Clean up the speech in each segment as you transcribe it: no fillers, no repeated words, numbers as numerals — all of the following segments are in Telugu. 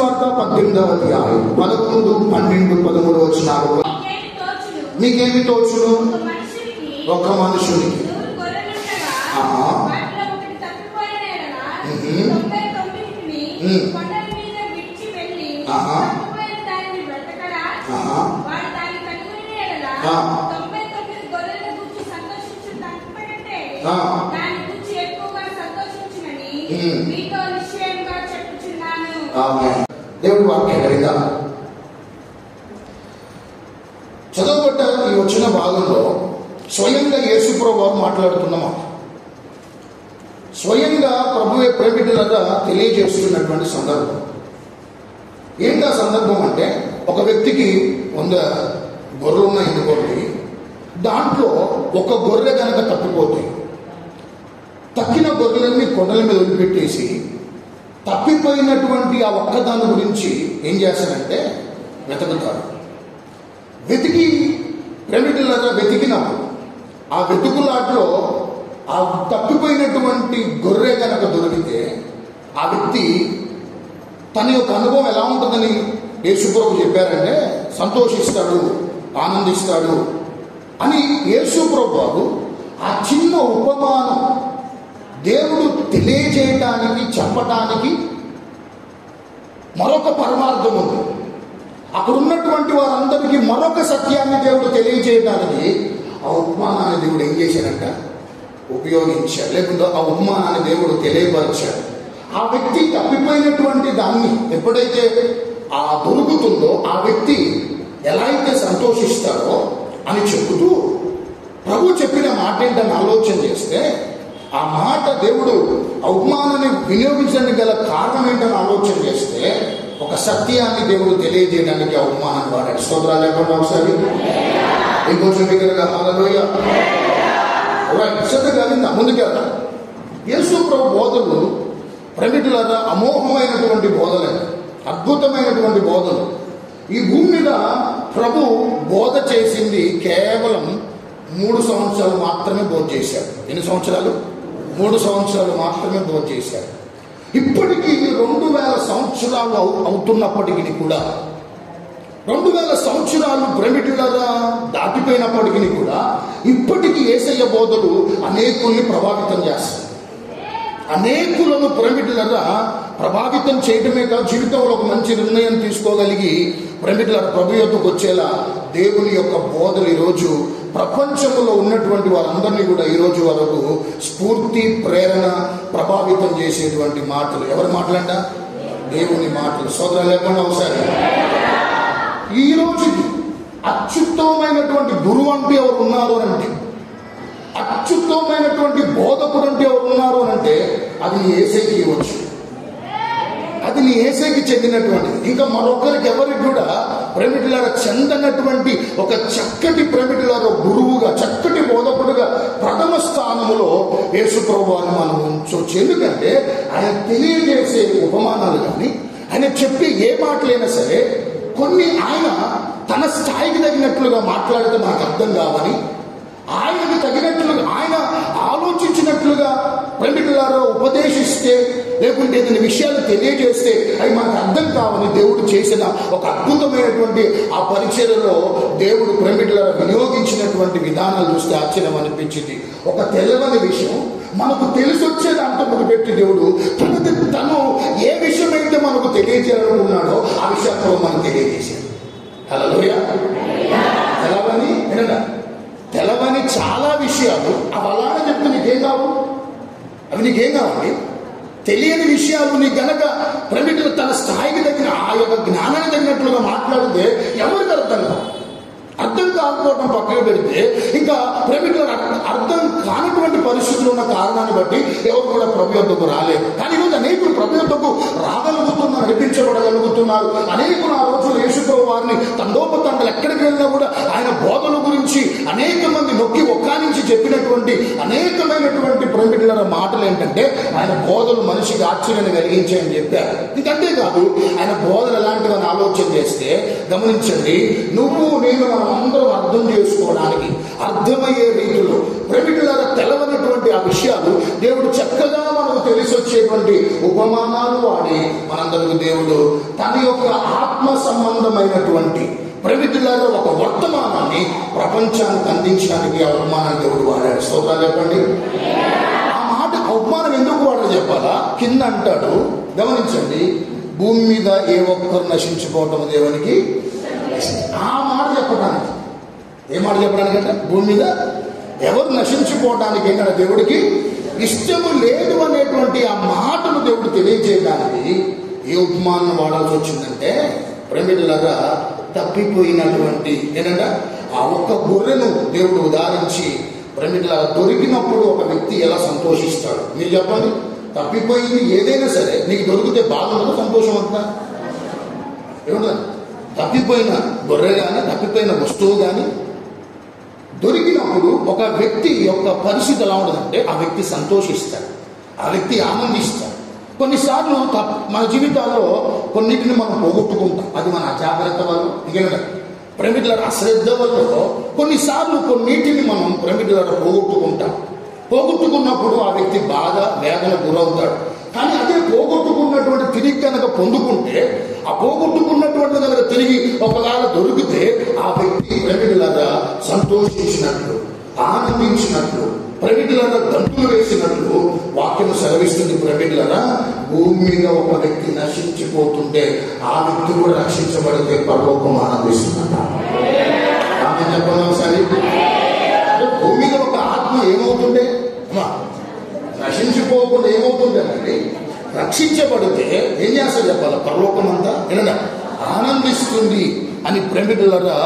సువార్త 18వ అధ్యాయం 11, 12, 13 వచనాలు. మీకేమి తోచును? ఒక మనుషునికి దేవుడి వాక్యం జరిగిందా? చదవబడ్డ ఈ వచ్చిన భాగంలో స్వయంగా యేసు ప్రభు వారు మాట్లాడుతున్నామా, స్వయంగా ప్రభువే ప్రేమికులుగా తెలియజేస్తున్నటువంటి సందర్భం. ఏంటా సందర్భం అంటే, ఒక వ్యక్తికి 100 గొర్రెలు ఉన్నాయి అనుకోండి, దాంట్లో ఒక గొర్రె కనుక తప్పిపోతాయి, తక్కిన గొర్రెలన్నీ కొండల మీద వదిలిపెట్టేసి తప్పిపోయినటువంటి ఆ ఒక్కదాని గురించి ఏం చేస్తాడంటే వెతుకుతాడు. వెతికి ప్రేమికులుగా వెతికినప్పుడు ఆ వెతుకులాట్లో ఆ తప్పిపోయినటువంటి గొర్రె కనుక దొరికితే ఆ వ్యక్తి తన యొక్క అనుభవం ఎలా ఉంటుందని యేసు ప్రభు చెప్పారంటే సంతోషిస్తాడు, ఆనందిస్తాడు అని యేసు ప్రభు వారు ఆ చిన్న ఉపమానం దేవుడు తెలియజేయటానికి, చెప్పటానికి మరొక పరమార్థం ఉంది. అక్కడ ఉన్నటువంటి వారందరికీ మరొక సత్యాన్ని దేవుడు తెలియజేయడానికి ఆ ఉపమానాన్ని దేవుడు ఏం చేశాడంట, ఉపయోగించాడు. లేకుంటే ఆ ఉపమానాన్ని దేవుడు తెలియపరిచాడు. ఆ వ్యక్తి తప్పిపోయినటువంటి దాన్ని ఎప్పుడైతే ఆ దొరుకుతుందో ఆ వ్యక్తి ఎలా అయితే సంతోషిస్తాడో అని చెబుతూ ప్రభు చెప్పిన మాట ఏంటని ఆలోచన చేస్తే, ఆ మాట దేవుడు ఆ ఉపమానాన్ని వినియోగించడానికి గల కారణం ఏంటని ఆలోచన చేస్తే ఒక సత్యాన్ని దేవుడు తెలియజేయడానికి ఆ ఉపమానాన్ని వాడాడు. స్తోత్రాలు లేకుండా ఒకసారి ఇంకొంచెం దగ్గరగా హల్లెలూయా. శ్రద్ధగా ముందుకెళ్తా. యేసు ప్రభు బోధలు ప్రేమికులారా అమోఘమైనటువంటి బోధలే, అద్భుతమైనటువంటి బోధలు. ఈ భూమి మీద ప్రభు బోధ చేసింది కేవలం 3 సంవత్సరాలు మాత్రమే బోధ చేశాడు. ఎన్ని సంవత్సరాలు? 3 సంవత్సరాలు మాత్రమే బోధ చేశాడు. ఇప్పటికీ 2000 సంవత్సరాలు అవుతున్నప్పటికీ కూడా, 2000 సంవత్సరాలు ప్రేమికులుగా దాటిపోయినప్పటికీ కూడా ఇప్పటికీ యేసయ్య బోధలు అనేకుల్ని ప్రభావితం చేస్తాయి. అనేకులను ప్రేమికులుగా ప్రభావితం చేయడమే కాదు, జీవితంలో ఒక మంచి నిర్ణయం తీసుకోగలిగి ప్రేమికుల ప్రభు యొద్దకు వచ్చేలా దేవుని యొక్క బోధలు ఈరోజు ప్రపంచంలో ఉన్నటువంటి వారందరినీ కూడా ఈరోజు వరకు స్ఫూర్తి, ప్రేరణ, ప్రభావితం చేసేటువంటి మాటలు. ఎవరి మాటలంట? దేవుని మాటలు. సోదరులు లేకుండా ఒకసారి ఈ రోజు అత్యుత్తమైనటువంటి గురువు అంటే ఎవరు ఉన్నారు అంటే, అత్యుత్తమైనటువంటి బోధకుడు అంటే ఎవరు ఉన్నారు అంటే అది నీ యేసయ్యకి ఇవ్వచ్చు, అది నీ యేసయ్యకి చెందినటువంటిది. ఇంకా మరొకరికి ఎవరికి కూడా ప్రేమికులారా చెందనటువంటి ఒక చక్కటి ప్రేమికులారా గురువుగా, చక్కటి బోధకుడుగా ప్రథమ స్థానంలో యేసు ప్రభువుని మనం ఉంచవచ్చు. ఎందుకంటే ఆయన తెలియజేసే ఉపమానాలు కానీ, ఆయన చెప్పే ఏ మాటలైనా సరే కొన్ని ఆయన తన స్థాయికి తగినట్లుగా మాట్లాడితే మనకు అర్థం కావని, ఆయనకు తగినట్లుగా ఆయన ఆలోచించినట్లుగా ప్రేమికులారా ఉపదేశిస్తే, లేకుంటే ఏదైనా విషయాలు తెలియజేస్తే అవి మనకు అర్థం కావని దేవుడు చేసిన ఒక అద్భుతమైనటువంటి ఆ పరిచర్యలో దేవుడు ప్రేమికులారా వినియోగించినటువంటి విధానాలు చూస్తే ఆశ్చర్యం అనిపించింది. ఒక తెలవని విషయం మనకు తెలిసొచ్చే దాంతో మొదలుపెట్టి దేవుడు తను ఏ విషయం అయితే మనకు తెలియజేయాలనుకున్నాడో ఆ విషయాల్లో మనకు తెలియజేశాడు. హల్లెలూయా. తెలవని వినడా, తెలవని చాలా విషయాలు అవి అలానే చెప్తే నీకేం కావు, అవి నీకేం కావాలి? తెలియని విషయాలు నీ గనక ప్రేమికులు తన స్థాయికి తగిన ఆ యొక్క జ్ఞానానికి తగినట్లుగా మాట్లాడితే ఎవరికి అర్థం కావు. అర్థం కాకపోవడం పక్కన పెడితే ఇంకా ప్రేమికులకు అర్థం కానటువంటి పరిస్థితులు ఉన్న కారణాన్ని బట్టి ఎవరు కూడా ప్రభు యొద్దకు రాలేదు. కానీ ఈరోజు అనేకులు ప్రభు యొద్దకు రాగలుగుతున్నారు, నడిపించబడగలుగుతున్నారు. అనేకులు ఆ రోజులు యేసు ప్రభు వారిని తండోపతండలు ఎక్కడికి వెళ్ళినా కూడా ఆయన బోధన గురించి అనేక మంది నొక్కి ఒక్కానించి చెప్పినటువంటి అనేకమైనటువంటి ప్రేమికుల మాటలు ఏంటంటే ఆయన బోధలు మనిషికి ఆశ్చర్యాన్ని కలిగించాయని చెప్పారు. ఇంకంతేకాదు ఆయన బోధలు ఎలాంటివని ఆలోచన చేస్తే గమనించండి, నువ్వు నేను అందరం అర్థం చేసుకోవడానికి అర్థమయ్యే రీతిలో ప్రేమికులారా తెలవనటువంటి ఆ విషయాలు దేవుడు చక్కగా మనకు తెలిసొచ్చే చేసేటువంటి ఉపమానాలు వాడి మనందరికి దేవుడు తన యొక్క ఆత్మ సంబంధమైనటువంటి ప్రమితులాగా ఒక వర్తమానాన్ని ప్రపంచానికి అందించడానికి ఆ ఉపమానాన్ని దేవుడు వాడాడు. స్తోత్రాలు చెప్పండి. ఆ మాట ఉపమానం ఎందుకు వాడో చెప్పాలా? కింద అంటాడు, గమనించండి, భూమి మీద ఏ ఒక్కరు నశించుకోవటం దేవునికి. ఆ మాట చెప్పడానికి, ఏ మాట చెప్పడానికి అంటే భూమి మీద ఎవరు నశించుకోవడానికి ఏంటంటే దేవుడికి ఇష్టము లేదు అనేటువంటి ఆ మాటను దేవుడు తెలియజేయడానికి ఏ ఉపమానం వాడాల్సి వచ్చిందంటే, ప్రేమికులారా తప్పిపోయినటువంటి ఏంటంటే ఆ ఒక్క గొర్రెను దేవుడు ఉదాహరించి, ప్రేమికులారా దొరికినప్పుడు ఒక వ్యక్తి ఎలా సంతోషిస్తాడు మీరు చెప్పండి. తప్పిపోయింది ఏదైనా సరే నీకు దొరికితే బాగుంటుందో సంతోషం అంతా ఏముంటుంది. తప్పిపోయిన గొర్రె కానీ తప్పిపోయిన వస్తువు కానీ దొరికినప్పుడు ఒక వ్యక్తి యొక్క పరిస్థితి ఎలా ఉంటుందంటే ఆ వ్యక్తి సంతోషిస్తాడు, ఆ వ్యక్తి ఆనందిస్తాడు. కొన్నిసార్లు మన జీవితాల్లో కొన్నిటిని మనం పోగొట్టుకుంటాం. అది మన అజాగ్రత్త వల్ల, ఇంకేంటే ప్రేమికుల అశ్రద్ధ వల్ల కొన్నిసార్లు కొన్నిటిని మనం ప్రేమికుల పోగొట్టుకుంటాం. పోగొట్టుకున్నప్పుడు ఆ వ్యక్తి బాధ వేదన గురవుతాడు. కానీ అదే పోగొట్టుకున్నటువంటి తిరిగి కనుక పొందుకుంటే, ఆ పోగొట్టుకున్నటువంటి కనుక తిరిగి ఒకవేళ దొరికితే ఆ వ్యక్తి ప్రేమికులాగా సంతోషించినట్లు, ఆనందించినట్లు, ప్రేమికులాగా దంతులు వేసినట్లు వాక్యం సెలవిస్తుంది. ప్రేమికులారా భూమి మీద ఒక వ్యక్తి నశించిపోతుంటే ఆ వ్యక్తి కూడా రక్షించబడితే పరలోకం ఆనందిస్తున్నట. ఆమె చెప్పండి ఒకసారి. భూమి మీద ఒక ఆత్మ ఏమవుతుండే నశించిపోకుండా ఏమవుతుంది అంటే రక్షించబడితే ఏం చేస్తారు చెప్పాలి? పరలోకం అంతా ఏదైనా ఆనందిస్తుంది అని ప్రేమికులారా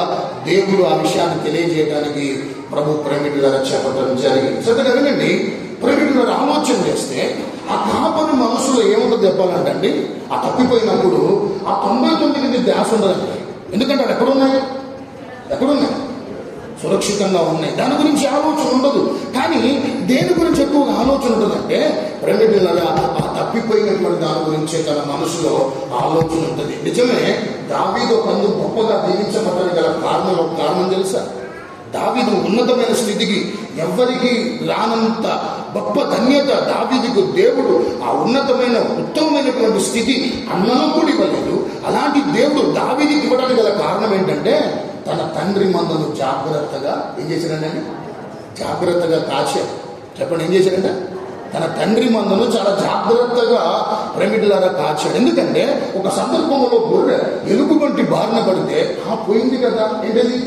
దేవుడు ఆ విషయాన్ని తెలియజేయడానికి ప్రభు ప్రేమికులారా చెప్పడం జరిగింది. సరే వినండి, ప్రేమికులారా ఆలోచన చేస్తే ఆ కాపరి మనసులో ఏముంటుంది చెప్పాలంటే ఆ తప్పిపోయినప్పుడు ఆ 99 ధ్యాస ఉండదండి. ఎందుకంటే అది ఎక్కడున్నాయి సురక్షితంగా ఉన్నాయి, దాని గురించి ఆలోచన ఉండదు. కానీ దేని గురించి ఎక్కువగా ఆలోచన ఉంటుందంటే ప్రేమికులారా ఆ తప్పిపోయినటువంటి దాని గురించే తన మనసులో ఆలోచన ఉంటుంది. నిజమే, దావీదు కందు గొప్పగా దీవించబడడానికి గల కారణం తెలుసా? దావీదు ఉన్నతమైన స్థితికి ఎవ్వరికి రానంత గొప్ప ధన్యత దావీదుకు దేవుడు ఆ ఉన్నతమైన ఉత్తమమైనటువంటి స్థితి అన్నను కూడా ఇవ్వలేదు. అలాంటి దేవుడు దావీదుకి ఇవ్వడానికి గల కారణం ఏంటంటే తన తండ్రి మందను జాగ్రత్తగా ఏం చేశాడండి? జాగ్రత్తగా కాచాడు. చెప్పండి, ఏం చేశాడంటే తన తండ్రి మందను చాలా జాగ్రత్తగా ప్రేమికులారా కాచాడు. ఎందుకంటే ఒక సందర్భంలో గొర్రె ఎలుగుబంటి బారిన పడితే పోయింది కదా. ఏంటది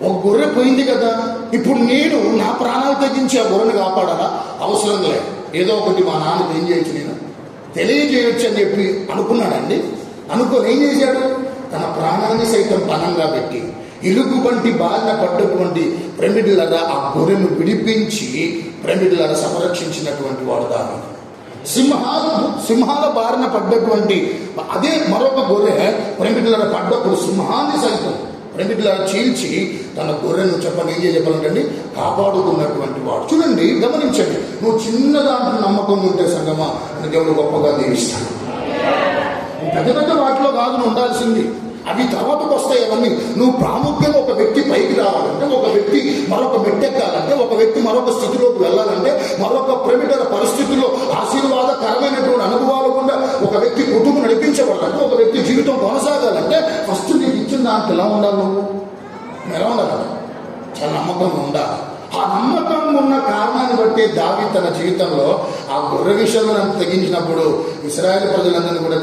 ఒక గొర్రె పోయింది కదా, ఇప్పుడు నేను నా ప్రాణాలు తగ్గించి ఆ గొర్రెను కాపాడాలా? అవసరం లేదు, ఏదో ఒకటి మా నాన్నకు ఏం చేయొచ్చు, నేను తెలియజేయొచ్చు అని చెప్పి అనుకున్నాడండి. అనుకోని ఏం చేశాడు? తన ప్రాణాన్ని సైతం పణంగా పెట్టి ఎలుగుబంటి బారిన పడ్డటువంటి ప్రేమికులారా ఆ గొర్రెను విడిపించి ప్రేమికులారా సంరక్షించినటువంటి వాడు దావీదు. సింహాల బారిన పడ్డటువంటి అదే మరొక గొర్రె ప్రేమికులారా పడ్డప్పుడు సింహాన్ని సైతం ప్రేమికులారా చీల్చి తన గొర్రెను చెప్పండి ఏం చెప్పాలంటే కాపాడుకున్నటువంటి వాడు. చూడండి, గమనించండి, నువ్వు చిన్న దాంట్లో నమ్మకం ఉంటే సంగమా దేవుడు గొప్పగా దీవిస్తాడు. పెద్ద పెద్ద వాటిలో కాదు నువ్వు ఉండాల్సింది, అవి తర్వాతకు వస్తాయి. అవన్నీ నువ్వు ప్రాముఖ్యంగా ఒక వ్యక్తి పైకి రావాలంటే, ఒక వ్యక్తి మరొక మెట్టెక్కాలంటే, ఒక వ్యక్తి మరొక స్థితిలోకి వెళ్ళాలంటే, మరొక ప్రేమికుల పరిస్థితుల్లో ఆశీర్వాదకరమైనటువంటి అనుభవాలు కూడా ఒక వ్యక్తి కుటుంబం నడిపించబడాలంటే, ఒక వ్యక్తి జీవితం కొనసాగాలంటే ఫస్ట్ నీకు ఇచ్చిన దాంట్లో ఎలా ఉండాలి? నువ్వు ఎలా ఉండాలి? చాలా నమ్మకంగా ఉండాలి. ఆ నమ్మకం ఉన్న కారణాన్ని బట్టి దావీదు తన జీవితంలో ఆ గొర్రె విషయంలో నన్ను తగ్గించినప్పుడు ఇశ్రాయేలు ప్రజలందరినీ కూడా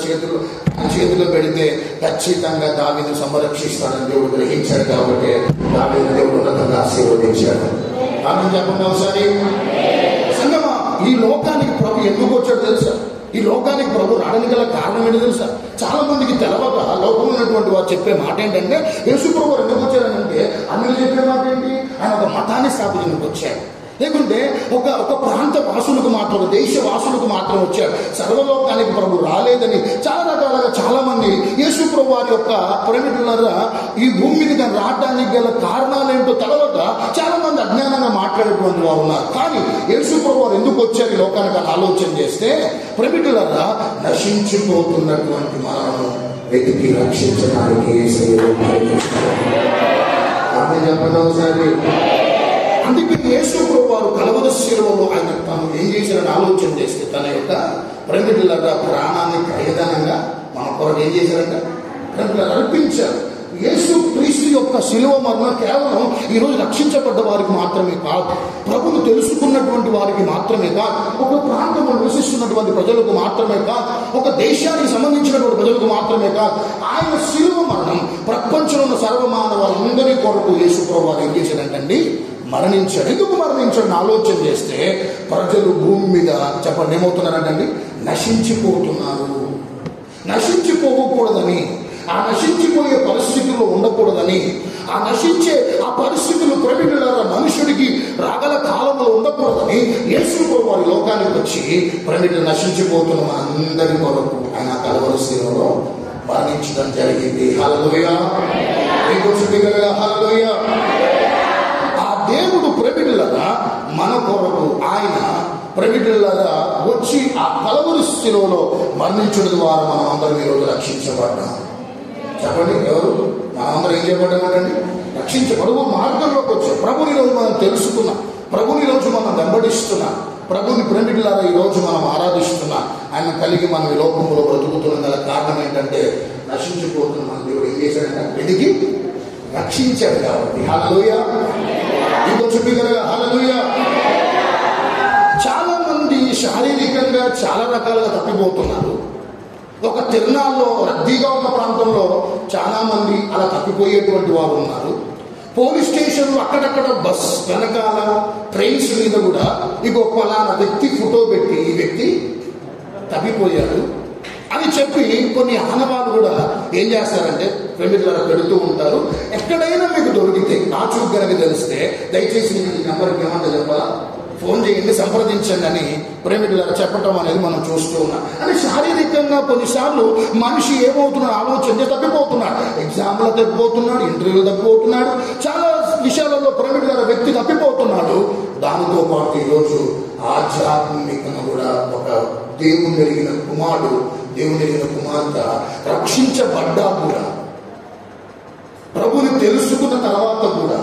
చేతిలో పెడితే ఖచ్చితంగా దావీదు సంరక్షిస్తాడని దేవుడు గ్రహించాడు. కాబట్టి దావీదు దేవుడు ఉన్నతంగా ఆశీర్వదించాడు. కారణం చెప్పండి ఒకసారి. సంగమా, ఈ లోకానికి ప్రభు ఎందుకు వచ్చాడు తెలుసా? ఈ లోకానికి ప్రభు రావడానికి గల కారణం ఏంటో తెలుసా? చాలా మందికి తెలవక లోకంలో ఉన్నటువంటి వారు చెప్పే మాట ఏంటంటే యేసు ప్రభు ఎందుకు వచ్చారనంటే అన్నిలు చెప్పే మాట ఏంటి? ఆయన ఒక మతాన్ని స్థాపించడానికి వచ్చాడు, లేకుంటే ఒక ప్రాంత వాసులకు మాత్రం, ఒక దేశ వాసులకు మాత్రం వచ్చాడు. సర్వలోకానికి ప్రభు రాలేదని చాలా రకాలుగా చాలా మంది యేసు ప్రభు వారి యొక్క ప్రేమికులారా ఈ భూమి మీద రావడానికి గల కారణాలు ఏంటో తెలవక చాలా మంది అజ్ఞానంగా మాట్లాడేటువంటి వారు ఉన్నారు. కానీ యేసు ప్రభు వారు ఎందుకు వచ్చారు ఈ లోకానికి అని ఆలోచన చేస్తే ప్రేమికులారా నశించిపోతున్నటువంటి మనను వెతికి రక్షించడానికి చెప్పండి ఒకసారి. అందుకే యేసు ప్రభువు వారు కలవరి శిలువలో ఆయన తాను ఏం చేశారని ఆలోచన చేస్తే తన యొక్క ప్రేమికులగా ప్రాణాన్ని ప్రయోజనంగా మన కొరకు ఏం చేశారంట ప్రేమికులను అర్పించారు. యేసు క్రీస్తు యొక్క శిలువ మరణం కేవలం ఈరోజు రక్షించబడ్డ వారికి మాత్రమే కాదు, ప్రభువును తెలుసుకున్నటువంటి వారికి మాత్రమే కాదు, ఒక ప్రాంతంలో నివసిస్తున్నటువంటి ప్రజలకు మాత్రమే కాదు, ఒక దేశానికి సంబంధించినటువంటి ప్రజలకు మాత్రమే కాదు. ఆయన శిలువ మరణం ప్రపంచంలో ఉన్న సర్వమానవాళ్ళందరి కొరకు యేసు ప్రభువు వారు ఏం చేశారంటండి మరణించాడు. ఎందుకు మరణించాడని ఆలోచన చేస్తే ప్రజలు భూమి మీద చెప్పండి ఏమవుతున్నారంటండి నశించిపోతున్నారు. నశించిపోకూడదని, ఆ నశించిపోయే పరిస్థితుల్లో ఉండకూడదని, ఆ నశించే ఆ పరిస్థితులు ప్రేమికులారా మనుషుడికి రాగల కాలంలో ఉండకూడదని యేసు ప్రభువు వారి లోకానికి వచ్చి ప్రేమికులు నశించిపోతున్న అందరి కొరకు ఆయన కలవరి శిలువలో మరణించడం జరిగింది. హల్లెలూయా, హల్లెలూయా. ఆ దేవుడు ప్రేమికులారా మన కొరకు ఆయన ప్రేమికులారా వచ్చి ఆ కలవరి శిలువలో మరణించడం ద్వారా మనం అందరం ఈరోజు రక్షించబడ్డాం. చెప్పండి ఎవరు మనందరం ఏం చేయబడ్డామండి రక్షించబడు మార్గంలోకి వచ్చాం. ప్రభుని రోజు మనం తెలుసుకున్నాం, ప్రభుని రోజు మనం వెంబడిస్తున్నాం, ప్రభుని ప్రేమికులారా ఈ రోజు మనం ఆరాధిస్తున్నాం. ఆయన కలిగి మనం ఈ లోకంలో బ్రతుకుతున్నాం గల కారణం ఏంటంటే నశించిపోతున్న మన దేవుడు ఏం చేశాడంటే వెతికి రక్షించాడు కాబట్టి. హల్లెలూయా, ఇంకొంచెం హల్లెలూయా. చాలా మంది శారీరకంగా చాలా రకాలుగా తప్పిపోతున్నారు. ఒక తిరునాళ్ళలో రద్దీగా ఉన్న ప్రాంతంలో చాలా మంది అలా తప్పిపోయేటువంటి వారు ఉన్నారు. పోలీస్ స్టేషన్లు అక్కడక్కడ బస్ వెనకాల ట్రైన్స్ మీద కూడా ఇగో పలానా వ్యక్తి ఫోటో పెట్టి ఈ వ్యక్తి తప్పిపోయాడు అని చెప్పి కొన్ని ఆనవాళ్ళు కూడా ఏం చేస్తారంటే ప్రేమికులను పెడుతూ ఉంటారు. ఎక్కడైనా మీకు దొరికితే ఆచూకీ కనుక తెలిస్తే దయచేసి ఈ నెంబర్కి ఏమంటే చెప్పాలా ఫోన్ చేయండి, సంప్రదించండి అని ప్రేమికులను చెప్పటం అనేది మనం చూస్తూ ఉన్నాం. అంటే శారీరకంగా కొన్నిసార్లు మనిషి ఏమవుతున్నాడు ఆలోచన తప్పిపోతున్నాడు, ఎగ్జామ్లో తప్పిపోతున్నాడు, ఇంటర్వ్యూలో తప్పిపోతున్నాడు, చాలా విషయాలలో ప్రేమికుల వ్యక్తి తప్పిపోతున్నాడు. దానితో పాటు ఈరోజు ఆధ్యాత్మికంగా కూడా ఒక దేవుని ఎరిగిన కుమారుడు, దేవుని ఎరిగిన కుమార్తె రక్షించబడ్డా కూడా, ప్రభుని తెలుసుకున్న తర్వాత కూడా,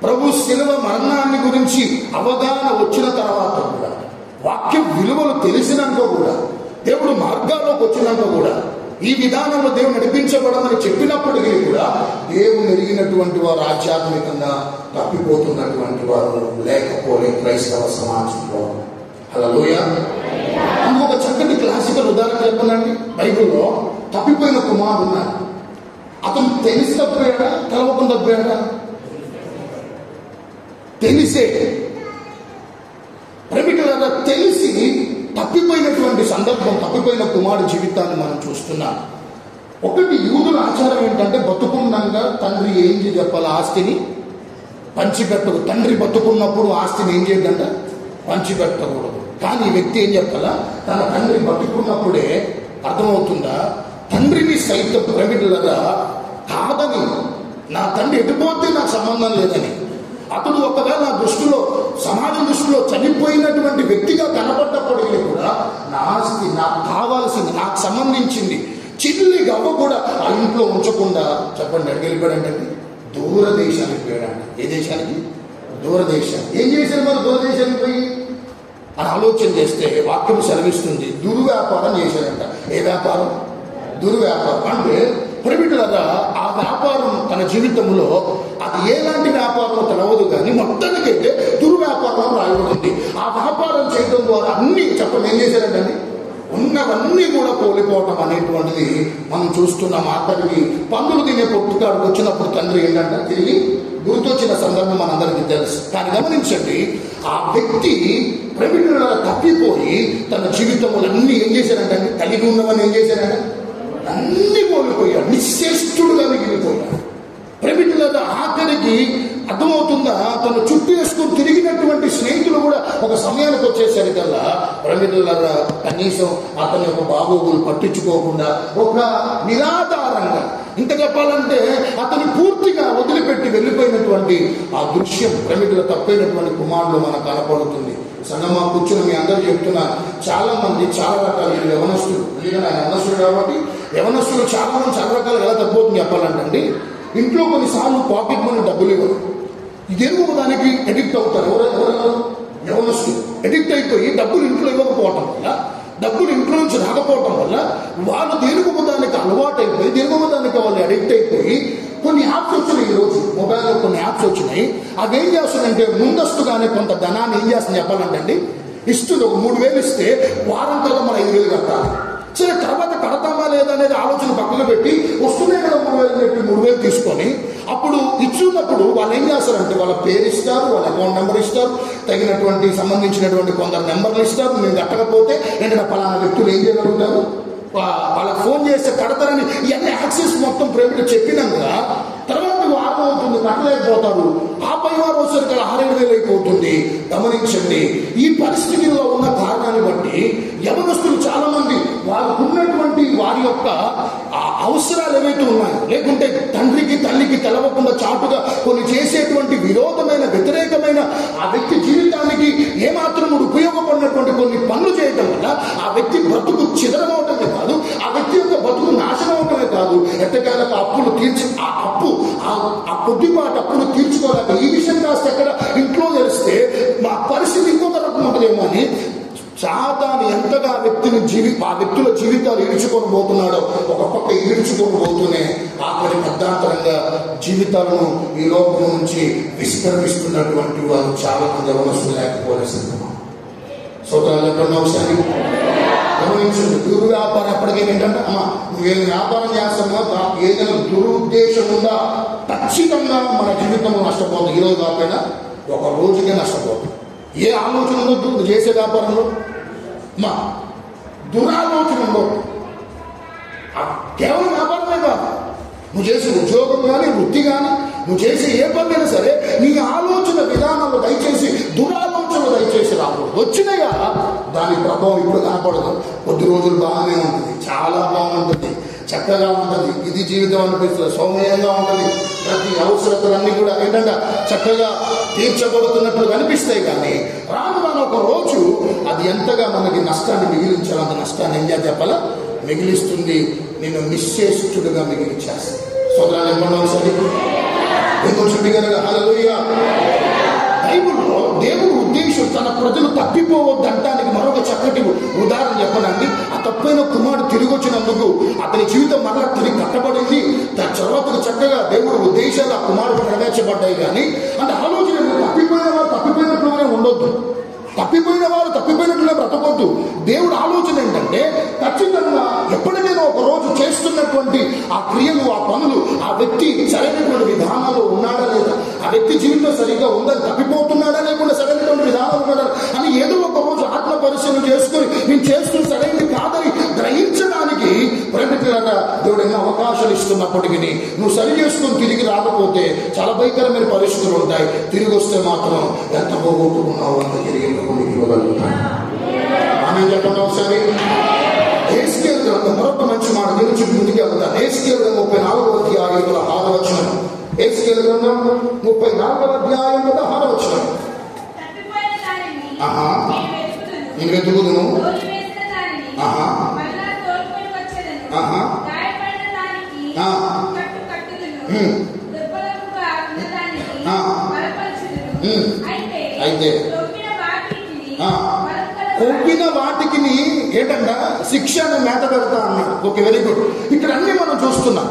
ప్రభు శిలువ మరణాన్ని గురించి అవగాహన వచ్చిన తర్వాత కూడా, వాక్య విలువలు తెలిసినాక కూడా, దేవుడు మార్గాల్లోకి వచ్చినాక కూడా, ఈ విధానంలో దేవుడు నడిపించబడమని చెప్పినప్పటికీ కూడా దేవుని ఎరిగినటువంటి వారు ఆధ్యాత్మికంగా తప్పిపోతున్నటువంటి వారు లేకపోలే క్రైస్తవ సమాజంలో. హల్లెలూయా. ఇంకొక చక్కటి క్లాసికల్ ఉదాహరణ చెప్పనండి. బైబిల్లో తప్పిపోయిన కుమారుడు ఉన్నాడు. అతను తెలిసి తప్పిపోయాడా తెలవకుండా తప్పిపోయాడా? తెలిసే. ప్రేమికులారా తెలిసి తప్పిపోయినటువంటి సందర్భం, తప్పిపోయిన కుమారుడు జీవితాన్ని మనం చూస్తున్నాం. ఒకటి యూదుల ఆచారం ఏంటంటే బతుకున్నాక తండ్రి ఏం చెప్పాలి, ఆస్తిని పంచిపెట్టదు. తండ్రి బతుకున్నప్పుడు ఆస్తిని ఏం చేయదంట పంచిపెట్టకూడదు. కానీ ఈ వ్యక్తి ఏం చెప్పాలా, తన తండ్రి బతుకున్నప్పుడే అర్థమవుతుందా తండ్రిని సైతం ప్రేమికులారా కాదని, నా తండ్రి ఎటుపోతే నాకు సంబంధం లేదని, అతడు ఒకవేళ నా దృష్టిలో సమాజం దృష్టిలో చనిపోయినటువంటి వ్యక్తిగా కనపడ్డప్పటికీ కూడా నా ఆస్తి నాకు కావాల్సింది, నాకు సంబంధించింది చిల్లి గవ్వ కూడా ఆ ఇంట్లో ఉంచకుండా చెప్పండి ఎక్కడికి వెళ్ళిపోయాడంటే దూరదేశానికి పోయాడంట. ఏ దేశానికి? దూరదేశానికి. ఏం చేశారు మరి దూరదేశానికి పోయి అని ఆలోచన చేస్తే వాక్యం సెలవిస్తుంది దుర్వ్యాపారం చేశాడంట. ఏ వ్యాపారం? దుర్వ్యాపారం. అంటే ప్రేమికులారా ఆ వ్యాపారం తన జీవితంలో అది ఎలాంటి వ్యాపారం తెలవదు, కానీ మొత్తానికైతే దుర్వ్యాపారం రాయబడింది. ఆ వ్యాపారం చేయడం ద్వారా అన్ని చెప్పండి ఏం చేశారంటే ఉన్నవన్నీ కూడా కోల్పోవటం అనేటువంటిది మనం చూస్తున్నాం. ఆఖరికి పందులు తినే పొట్టుకాడికి వచ్చినప్పుడు తండ్రి ఏంటంటే తిరిగి గుర్తొచ్చిన సందర్భం మనందరికీ తెలుసు. కానీ గమనించండి, ఆ వ్యక్తి ప్రేమికుల తప్పిపోయి తన జీవితంలో అన్ని ఏం చేశారంటే కలిగి ఉన్నవన్నీ ఏం చేశారంటే అన్ని కోల్పోయాడు, నిశ్చేష్టుడుగా మిగిలిపోయాడు. ప్రేమికుల ఆఖరికి అర్థమవుతుందా, తను చుట్టూ వేసుకుని తిరిగినటువంటి స్నేహితులు కూడా ఒక సమయానికి వచ్చేసరికల్లా ప్రేమికుల కనీసం అతని యొక్క బాగోగులు పట్టించుకోకుండా ఒక నిరాధారంగా, ఇంకా చెప్పాలంటే అతని పూర్తిగా వదిలిపెట్టి వెళ్ళిపోయినటువంటి ఆ దృశ్యం ప్రేమికుల తప్పైనటువంటి కుమారుడు మనకు కనపడుతుంది. సంగమా కూర్చుని మీ అందరూ చెప్తున్నారు, చాలా మంది చాలా రకాల యవనస్తులు, ఎందుకంటే ఆయన యవనస్తుడు కాబట్టి యవనస్తులు చాలా మంది చాలా రకాలు ఎలా తగ్గిపోతుంది చెప్పాలంటండి. ఇంట్లో కొన్నిసార్లు పాకెట్ మనీ డబ్బులు ఇవ్వరు, ఎరువు దానికి ఎడిక్ట్ అవుతారు. ఎవరెవరు యవనస్తులు ఎడిక్ట్ అయిపోయి డబ్బులు ఇంట్లో ఇవ్వకపోవటం వల్ల, డబ్బులు ఇంట్లో నుంచి రాకపోవటం వల్ల వాళ్ళు దీర్ఘముదానికి అలవాటు అయిపోయి, దీర్ఘముదానికి వాళ్ళు అడిక్ట్ అయిపోయి కొన్ని యాప్స్ వచ్చినాయి. ఈరోజు మొబైల్లో కొన్ని యాప్స్ వచ్చినాయి. అవి ఏం చేస్తుందంటే ముందస్తుగానే కొంత ధనాన్ని ఏం చేస్తుంది చెప్పాలంటే అండి, ఇస్తుంది. ఒక 3,000 ఇస్తే వారం కల్లా మనం 5,000 కట్టాలి. సరే, తర్వాత కడతామా లేదా అనేది ఆలోచన పక్కన పెట్టి వస్తున్నాయి కదా 3,000 పెట్టి 3,000 తీసుకొని అప్పుడు ఇచ్చున్నప్పుడు వాళ్ళు ఏం చేస్తారంటే వాళ్ళ పేరు ఇస్తారు, వాళ్ళ అకౌంట్ నెంబర్ ఇస్తారు, తగినటువంటి సంబంధించినటువంటి కొందరు నెంబర్లు ఇస్తారు. నేను కట్టకపోతే ఏంటంటే పలానా వ్యక్తులు ఏం చేయగలుగుతారు, వాళ్ళకి ఫోన్ చేస్తే కడతారని ఇవన్నీ యాక్సెస్ మొత్తం ప్రైవేట్ చెప్పినాక తర్వాత వారం అవుతుంది, కట్టలేకపోతారు. ఆ పై వారం వచ్చేసరికి 6,000 అయిపోతుంది. గమనించండి, ఈ పరిస్థితిలో ఉన్న కారణాన్ని బట్టి యవనస్తులు చాలా మంది వారికి ఉన్నటువంటి వారి యొక్క అవసరాలు ఏవైతే ఉన్నాయో, లేకుంటే తండ్రికి తల్లికి తెలవకుండా చాటుగా కొన్ని చేసేటువంటి విరోధమైన వ్యతిరేకమైన ఆ వ్యక్తి జీవితానికి ఏమాత్రం ఉపయోగపడినటువంటి కొన్ని పనులు చేయటం వల్ల ఆ వ్యక్తి బ్రతుకు చిదరమవటమే కాదు, ఆ వ్యక్తి యొక్క బ్రతుకు నాశనం అవటమే కాదు, ఎట్టకాలకు అప్పులు ఆ కొద్దిపాటి అప్పులు తీర్చుకోలేక ఈ విషయం కాస్త ఎక్కడ ఇంట్లో తెలిస్తే మా పరిస్థితి ఇంకొక రకం ఉంటుందేమో అని సాతాను ఎంతగా ఆ వ్యక్తుల జీవితాలు ఈడ్చుకొని పోతున్నాడో, ఒక పక్క ఈడ్చుకొని పోతూనే ఆఖరి అర్ధాంతరంగా జీవితాలను ఈ లోకం నుంచి విస్మరిస్తున్నటువంటి వారు చాలా మంది యవనస్తులు లేకపోలేదు. సోదరులు ఎక్కడన్నా ఒకసారి గమనించండి. దుర్వ్యాపారం ఎప్పటికైనా ఏంటంటే నువ్వేం వ్యాపారం చేస్తామో ఏదైనా దురుద్దేశం ఉందా ఖచ్చితంగా మన జీవితంలో నష్టపోతుంది. ఈరోజు కాకపోయినా ఒక రోజుకే నష్టపోతుంది. ఏ ఆలోచన ఉందో నువ్వు చేసే వ్యాపారంలో దురాలోచన ఉండవు. కేవలం వ్యాపారమే కాదు, నువ్వు చేసే ఉద్యోగం కానీ వృత్తి కానీ నువ్వు చేసే ఏ పనైనా సరే నీ ఆలోచన విధానంలో దయచేసి దురాలోచనలు దయచేసి రాకూడదు. వచ్చినాయా దాని ప్రభావం ఇప్పుడు కనపడదు. కొద్ది రోజులు బాగానే ఉంటుంది, చాలా బాగుంటుంది, చక్కగా ఉంటుంది, ఇది జీవితం అనిపిస్తుంది, సౌమ్యంగా ఉంటుంది. ప్రతి అవసరతలన్నీ కూడా ఏంటంటే చక్కగా తీర్చబడుతున్నట్లు కనిపిస్తాయి. కానీ రాను ఒక రోజు అది ఎంతగా మనకి నష్టాన్ని మిగిలించాలి, అంత నష్టాన్ని ఏం చెప్పాలా మిగిలిస్తుంది. నేను నిశ్చేష్టుడుగా మిగిలించేస్తాను. సోదరాలు ఏమన్నా సరే హల్లెలూయా. బైబిల్లో దేవుడు ఉద్దేశం తన ప్రజలు తప్పిపోవద్దంటానికి మరొక చక్కటి ఉదాహరణ చెప్పనండి. ఆ తప్పైన కుమారుడు తిరిగి వచ్చినందుకు అతని జీవితం మరలా తిరిగి కట్టబడింది. దాని తర్వాత చక్కగా దేవుడు ఉద్దేశాలు ఆ కుమారుడు నెరవేర్చబడ్డాయి. కానీ అంటే ఆలోచన తప్పిపోయినట్లుగానే ఉండొద్దు, తప్పిపోయినట్లుగా బ్రతకొద్దు. దేవుడు ఆలోచన ఏంటంటే ఖచ్చితంగా ఎప్పటికైనా ఒక రోజు చేస్తున్నటువంటి ఆ క్రియలు, ఆ పనులు, ఆ వ్యక్తి సరైనటువంటి విధానాలు ఉన్నాడా లేదా, ఆ వ్యక్తి జీవితం సరిగ్గా ఉందని తప్పిపోతున్నాడా లేకుండా సరైనటువంటి విధానాలు ఉన్నాడా అని ఏదో ఒక రోజు ఆత్మ పరిశీలన చేసుకుని నేను చేస్తున్న సరైనది కాదని గ్రహించడానికి ప్రేమికులారా దేవుడు ఎన్నో అవకాశాలు ఇస్తున్నప్పటికీ నువ్వు సరి చేసుకుని తిరిగి రాకపోతే చాలా భయంకరమైన పరిస్థితులు ఉంటాయి. తిరిగి వస్తే మాత్రం ఎంత పోగొట్టుకున్నావు అంత తిరిగి ఇవ్వగలుగుతాను. ఆమె చెప్పండి ఒకసారి. హెస్కేలు గ్రంథం మరొక మంచి మాట గురించి ముందుకు వెళ్తాను. హెస్కేలు 34వ అధ్యాయం 6వ వచనం. హెస్కేలు గ్రంథం 34వ అధ్యాయం 6వ వచనం. నేను వెతుకుదును, అయితే కొవ్విన వాటికి ఏంటంట శిక్షను మేత పెడతా అన్నాడు. Okay, very good. ఇక్కడ అన్ని మనం చూస్తున్నాం.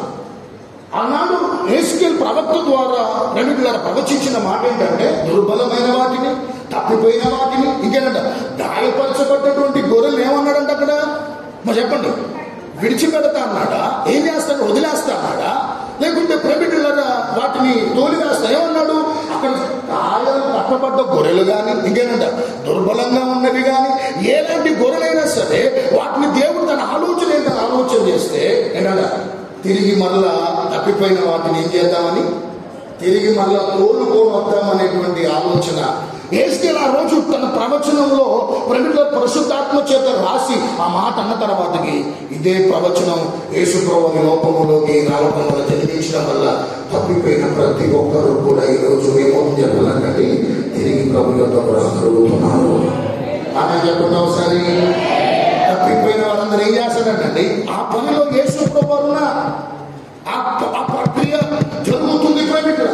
ఆనాడు హెస్కేలు ప్రవక్త ద్వారా ప్రేమికులారా ప్రవచించిన మాట ఏంటంటే దుర్బలమైన వాటిని, తప్పిపోయిన వాటిని, ఇంకేంటంట గాయపరచబడ్డటువంటి గొర్రెలు ఏమన్నాడంట అక్కడ చెప్పండి, విడిచిపెడతా అన్నాడా, ఏం చేస్తాడు, వదిలేస్తా అన్నాడా, లేకుంటే ప్రేమికులారా వాటిని తోలివేస్తా ఏమన్నాడు? అక్కడ కాయలు కట్టబడ్డ గొర్రెలు కానీ ఇంకేనంట దుర్బలంగా ఉన్నవి కానీ ఎలాంటి గొర్రెలైనా సరే వాటిని దేవుడు తన ఆలోచన ఏంటని ఆలోచన చేస్తే ఏంటంట తిరిగి మరలా తప్పిపోయిన వాటిని ఏం చేద్దామని తిరిగి మరలా తోలుకొని వద్దామనేటువంటి ఆలోచన హెస్కేలు ఆ రోజు తన ప్రవచనంలో ప్రేమికుల పరిశుద్ధాత్మ చేత రాసి ఆ మాట అన్న తర్వాతకి ఇదే ప్రవచనం యేసుప్రభుని లోపములోకి రావడం వల్ల జన్మించడం వల్ల తప్పిపోయిన ప్రతి ఒక్కరు కూడా ఈ రోజు ఏమవుతుంది చెప్పాలంటే తిరిగి ప్రభు యొక్క రాగలుగుతున్నారు. ఆమె చెప్పండి ఒకసారి. తప్పిపోయిన వారందరూ ఏం చేస్తారంటండి ఆ పనిలో యేసుప్రభు ఆ ప్రక్రియ జరుగుతుంది ప్రేమికుల.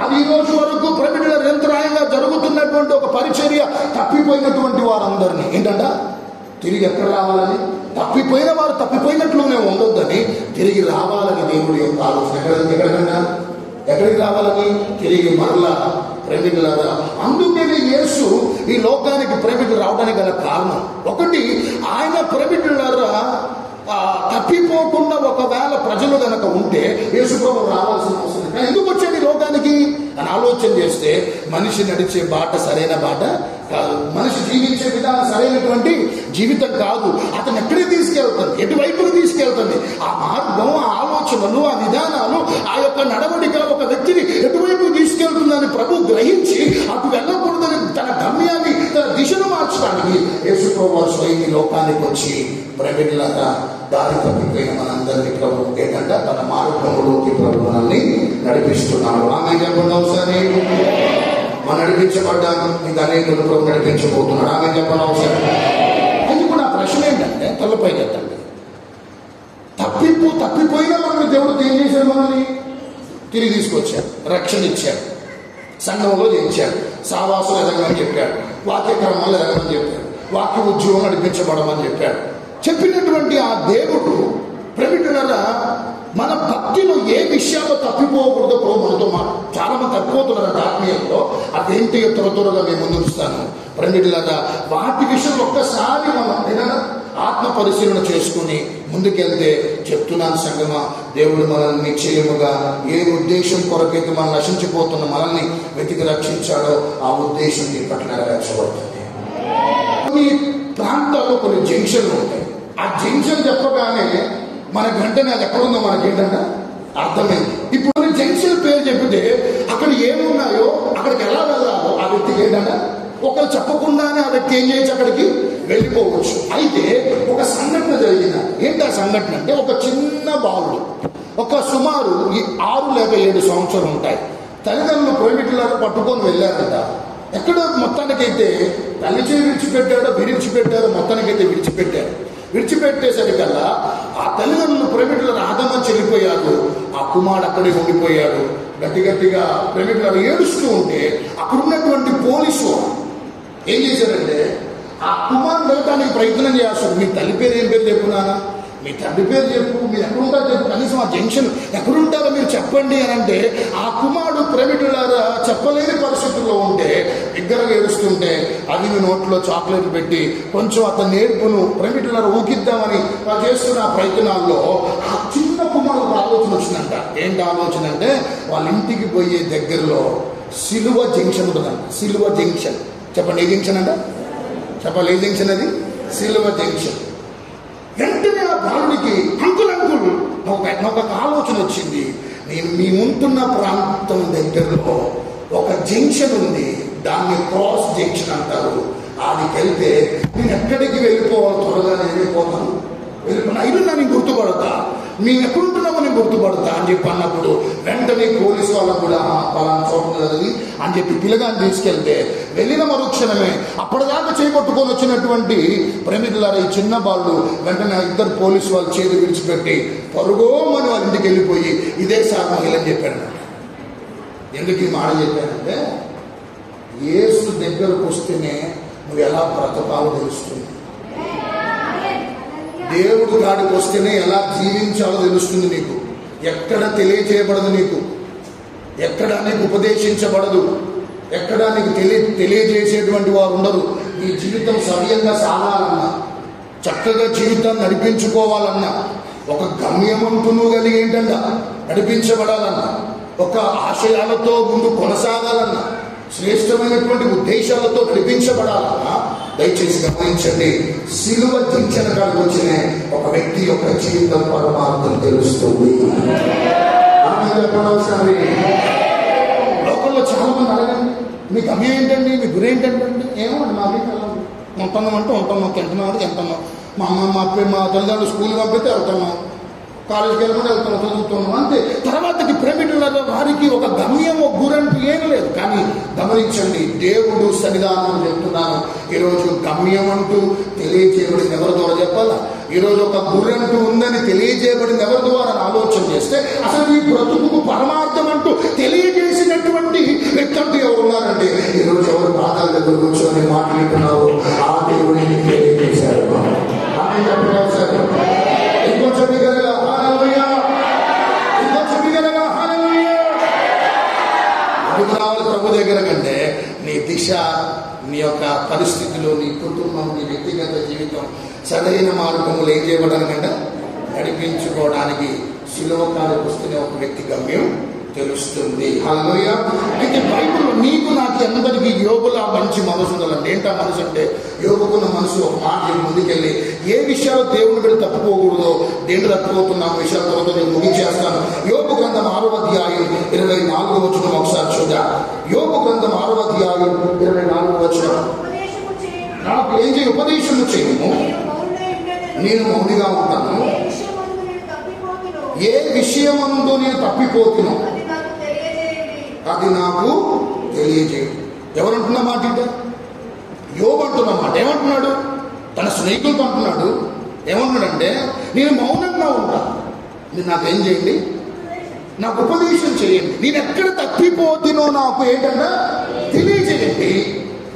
అది ఈ రోజు వరకు ప్రైవేట్ నిరంతరాయంగా జరుగుతున్నటువంటి ఒక పరిచర్య తప్పిపోయినటువంటి వారందరినీ ఏంటంట తిరిగి ఎక్కడ రావాలని, తప్పిపోయిన వారు తప్పిపోయినట్లునే ఉండొద్దని తిరిగి రావాలని దేవుడి యొక్క ఆలోచన. ఎక్కడికి రావాలని? తిరిగి మరలా ప్రేమికులారా. అందుకని యేసు ఈ లోకానికి ప్రేమికులు రావడానికి గల కారణం ఒకటి, ఆయన ప్రేమికులారా తప్పిపోకుండా ఒకవేళ ప్రజలు గనక ఉంటే యేసుప్రభువు రావాల్సిన అవసరం లేదు. ఎందుకు వచ్చాడు ఈ లోకానికి అని ఆలోచన చేస్తే మనిషి నడిచే బాట సరైన బాట కాదు, మనిషి జీవించే విధానం సరైనటువంటి జీవితం కాదు. అతను ఎక్కడికి తీసుకెళ్తుంది, ఎటువైపుకు తీసుకెళ్తుంది, ఆ మార్గం, ఆ ఆలోచనలు, ఆ విధానాలు, ఆ యొక్క నడవడిక ఒక వ్యక్తిని ఎటువైపు తీసుకెళ్తుందని ప్రభు గ్రహించి అటు వెళ్ళకూడదని తన గమ్యాన్ని, తన దిశను మార్చడానికి యేసుప్రభువు స్వయం ఈ లోకానికి వచ్చి ప్రైవేట్లాగా దారి తప్పిపోయిన మనందరినీ ప్రభు ఏంటంటే తన మార్గంలోకి ప్రభు మనల్ని నడిపిస్తున్నాడు. ఆమె చెప్పండి ఒకసారి. మనం నడిపించబడ్డాను, ఇంకా అనేకులు ప్రభు నడిపించబోతున్నాడు. ఆమె చెప్పండి ఒకసారి. అది కూడా ప్రశ్న ఏంటంటే తలపై కట్టండి, తప్పిపోయినా మనల్ని దేవుడు ఏం చేశాడు? మనల్ని తిరిగి తీసుకొచ్చాడు, రక్షణ ఇచ్చాడు, సంఘంలో చేయించాడు, సావాసం ఎదగమని చెప్పాడు, వాక్యక్రమాలు ఎదగమని చెప్పాడు, వాక్య ఉద్యోగం నడిపించబడమని చెప్పాడు. చెప్పినటువంటి ఆ దేవుడు ప్రేమికులారా మన భక్తిలో ఏ విషయాల్లో తప్పిపోకూడదో ప్రభు మనతో చాలా మంది తప్పిపోతున్నారు ఆత్మీయంలో. అదేంటి త్వరగా మేము ముందుస్తాను ప్రేమికులారా. వాటి విషయంలో ఒక్కసారి మనం ఆత్మ పరిశీలన చేసుకుని ముందుకెళ్తే చెప్తున్నాను సంగమా, దేవుడు మనల్ని నిశ్చయముగా ఏ ఉద్దేశం కొరకైతే మనం నశించిపోతున్న మనల్ని వెతికి రక్షించాడో ఆ ఉద్దేశం నీ పట్ల నెరవేర్చబడుతుంది. కొన్ని ప్రాంతాల్లో కొన్ని జంక్షన్లు ఉంటాయి. ఆ జంక్షన్ చెప్పగానే మన వెంటనే అది ఎక్కడుందో మనకి ఏంటంటే అర్థమైంది. ఇప్పుడు జంక్షన్ పేరు చెప్తే అక్కడ ఏమున్నాయో, అక్కడికి ఎలా వెళ్ళాలో ఆ వ్యక్తికి ఏంటంటే ఒకరు చెప్పకుండానే ఆ వ్యక్తి ఏం చేయొచ్చు, అక్కడికి వెళ్ళిపోవచ్చు. అయితే ఒక సంఘటన జరిగింది. ఏంటి ఆ సంఘటన అంటే, ఒక చిన్న బాలుడు, ఒక సుమారు 6 లేక 7 సంవత్సరాలు ఉంటాయి, తల్లిదండ్రులు ప్రైవేట్లను పట్టుకొని వెళ్ళారట. ఎక్కడో మొత్తానికైతే తల్లి చేయి విడిచిపెట్టారో మొత్తానికైతే విడిచిపెట్టేసరికల్లా ఆ తల్లిదండ్రులు ప్రైవేట్లో ఆదమని చెల్లిపోయారు. ఆ కుమారుడు అక్కడే ఉండిపోయాడు. గట్టిగా ప్రైవేట్లో ఏడుస్తూ ఉంటే అక్కడ ఉన్నటువంటి పోలీసు ఏం చేశారంటే ఆ కుమారుడు వెళ్ళటానికి ప్రయత్నం చేస్తారు. మీ తల్లి పేరు ఏం పేరు చెప్పున్నానా, మీ తండ్రి పేరు చెప్పు, మీరు ఎక్కడుంటారో చెప్పు, కనీసం ఆ జంక్షన్ ఎక్కడుంటారో మీరు చెప్పండి అని అంటే ఆ కుమారుడు ప్రైవేటులారా చెప్పలేని పరిస్థితుల్లో ఉంటే బిగ్గరగా ఏడుస్తుంటే అది నోట్లో చాక్లెట్ పెట్టి కొంచెం అతని నేర్పును ప్రైవేటులారా ఊకిద్దామని చేస్తున్న ఆ ప్రయత్నాల్లో ఆ చిన్న కుమారుడు ఆలోచన వచ్చిందంట. ఏంటి ఆలోచన అంటే, వాళ్ళ ఇంటికి పోయే దగ్గరలో సిలువ జంక్షన్ ఉంటుందంట. సిలువ జంక్షన్ చెప్పండి, ఏ జంక్షన్ అంట చెప్పాలి, ఏ జంక్షన్ అది? సిలువ జంక్షన్. వెంటనే ఆ బాలుడికి అంకుల్ ఒక ఆలోచన వచ్చింది. మీ ఉంటున్న ప్రాంతం దగ్గరలో ఒక జంక్షన్ ఉంది, దాన్ని క్రాస్ జంక్షన్ అంటారు. ఆడికి వెళ్తే నేను ఎక్కడికి వెళ్ళిపోవాలి, త్వరగా నేను వెళ్ళిపోతాను, అయినా నేను గుర్తుపడతా, మేము ఎక్కడుంటున్నామో నేను గుర్తుపడతా అని చెప్పి అన్నప్పుడు వెంటనే పోలీసు వాళ్ళకు కూడా పలానా చోటున్నది అని చెప్పి పిల్లగాని తీసుకెళ్తే వెళ్ళిన మరుక్షణమే అప్పటిదాకా చేపట్టుకొని వచ్చినటువంటి ప్రేమికులారా ఈ చిన్న బాలుడు వెంటనే 2 పోలీసు వాళ్ళు చేతి విడిచిపెట్టి పరుగోమని వాళ్ళ ఇంటికి వెళ్ళిపోయి ఇదే సార్ మహిళని చెప్పాను. ఎందుకు ఈ మాట చెప్పానంటే, యేసు దగ్గరకు వస్తేనే నువ్వు ఎలా బ్రతకాలో తెలుస్తుంది, దేవుడు కాడికి వస్తేనే ఎలా జీవించాలో తెలుస్తుంది నీకు. ఎక్కడ తెలియజేయబడదు నీకు, ఎక్కడ నీకు ఉపదేశించబడదు, ఎక్కడ నీకు తెలియజేసేటువంటి వారు ఉండరు. నీ జీవితం సవ్యంగా సాగాలన్నా, చక్కగా జీవితాన్ని నడిపించుకోవాలన్నా, ఒక గమ్యం అంటూ నువ్వు కలిగి ఏంటంట నడిపించబడాలన్నా, ఒక ఆశయాలతో ముందు కొనసాగాలన్నా, శ్రేష్టమైనటువంటి ఉద్దేశాలతో నడిపించబడాలన్నా దయచేసి గమనించండి. సిలువ దించిన కాడికి వచ్చిన ఒక వ్యక్తి యొక్క జీవితం పరమార్థం తెలుస్తుంది. లోకంలో చాలా మంది అడగండి, మీ గమ్యం ఏంటండి, మీ గురి ఏంటంటే, ఏమండి మా మీకు ఉంటున్నాం అంటే ఉంటున్నాం, తింటున్నాం అంటే తింటున్నాం, మా తల్లిదండ్రులు స్కూల్ పంపితే వెళ్తున్నాం, కాలేజీకి వెళ్ళకుండా వెళ్తున్నాం, చదువుతున్నాం అంతే. తర్వాతకి ప్రేమికులలో వారికి ఒక గమ్యం, ఒక గురంటూ ఏం లేదు. కానీ గమనించండి, దేవుడు సన్నిధానం చెప్తున్నాను, ఈరోజు గమ్యం అంటూ తెలియజేయబడింది ఎవరి ద్వారా చెప్పాలా? ఈరోజు ఒక గురంటూ ఉందని తెలియజేయబడింది ఎవరి ద్వారా ఆలోచన చేస్తే అసలు ఈ బ్రతుకు పరమార్థం అంటూ తెలియజేసినటువంటి నీ యొక్క పరిస్థితిలో, నీ కుటుంబం, నీ వ్యక్తిగత జీవితం సరైన మార్గములు ఏం చేయబడానికంటే నడిపించుకోవడానికి శిలువ కాడికి వస్తేనే ఒక వ్యక్తి గమ్యం తెలుస్తుంది. హల్లెలూయా. అయితే బైబిల్ నీకు నాకు అందరికీ యోబులా మంచి మనసు ఉండాలంటే ఏంటా మనసు అంటే, యోబుకున్న మనసు ఒక మాట ముందుకెళ్ళి ఏ విషయాలు దేవుని మీద తప్పుకోకూడదో, దేంట్లో తప్పుకోతున్నాం విషయాల తర్వాత నేను ముగించేస్తాను. యోబు గ్రంథం 6వ అధ్యాయం 24వ వచనం ఒకసారి చూద్దాం. యోబు గ్రంథం 6వ అధ్యాయం 24వ వచనం. నాకు ఏం చేయ ఉపదేశము చేయము, నేను మౌనిగా ఉంటాను. ఏ విషయమందు నేను తప్పిపోతున్నా అది నాకు తెలియజేయదు. ఎవరంటున్న మాట ఇంట? యోబు అంటున్న మాట. ఏమంటున్నాడు? తన స్నేహితులతో అంటున్నాడు. ఏమంటున్నాడంటే, నేను మౌనంగా ఉంటా, మీరు నాకేం చేయండి, నాకు ఉపదేశం చేయండి, నేను ఎక్కడ తప్పిపోతున్నో నాకు ఏంటంటే తెలియజేయండి.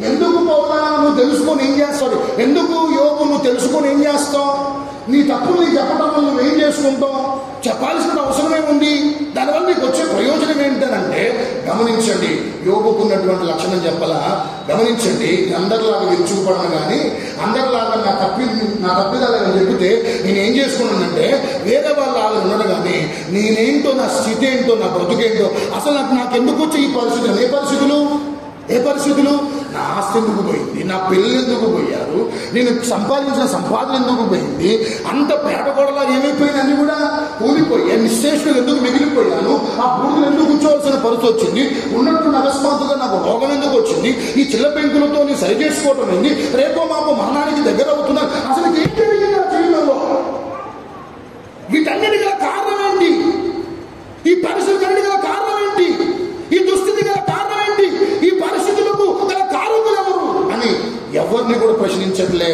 ఎందుకు పౌలా నువ్వు తెలుసుకొని ఏం చేస్తావు? ఎందుకు యోబు నువ్వు తెలుసుకొని ఏం చేస్తావు? నీ తప్పులు నీ చెప్పడం వల్ల నువ్వు ఏం చేసుకుంటావు? చెప్పాల్సిన అవసరమే ఉంది. దానివల్ల నీకు వచ్చే ప్రయోజనం ఏంటంటే, గమనించండి, యోబుకున్నటువంటి లక్షణం చెప్పాలా, గమనించండి. అందరిలాగా విరుచుకుపడను కానీ అందరిలాగా నా తప్పిదాలని చెప్తే నేను ఏం చేసుకున్నానంటే, వేరే వాళ్ళ ఉండను కానీ నేనేంటో, నా స్థితి ఏంటో, నా బ్రతుకేంటో, అసలు నాకు ఎందుకు వచ్చే ఈ పరిస్థితులు? ఏ పరిస్థితులు? నా ఆస్తి ఎందుకు పోయింది, నా పిల్లలు ఎందుకు పోయారు, నేను సంపాదించిన సంపాదన ఎందుకు పోయింది, అంత పేటగోడలా ఏమైపోయింది, అన్ని కూడా కూలిపోయి నిశ్శేషులు ఎందుకు మిగిలిపోయాను, ఆ బూడిదలు ఎందుకు కూర్చోవలసిన పరిస్థితి వచ్చింది, ఉన్నట్టు అకస్మాత్తుగా నాకు రోగం ఎందుకు వచ్చింది, ఈ చిల్ల పెంకులతో నేను సరి చేసుకోవటం ఏంది, రేపో మాపో మరణానికి దగ్గర అవుతున్నాను, అసలు ఏం జరిగింది నా జీవితంలో? వీటన్నిటి గల కారణం ఏంటి? ఈ పరిస్థితులన్నిటి గల కారణం ఏంటి? ఈ దుస్థితి గల కారణం ఏంటి? ఈ పరిస్థితులకు గల కారణములు ఎవరు అని ఎవరిని కూడా ప్రశ్నించట్లే,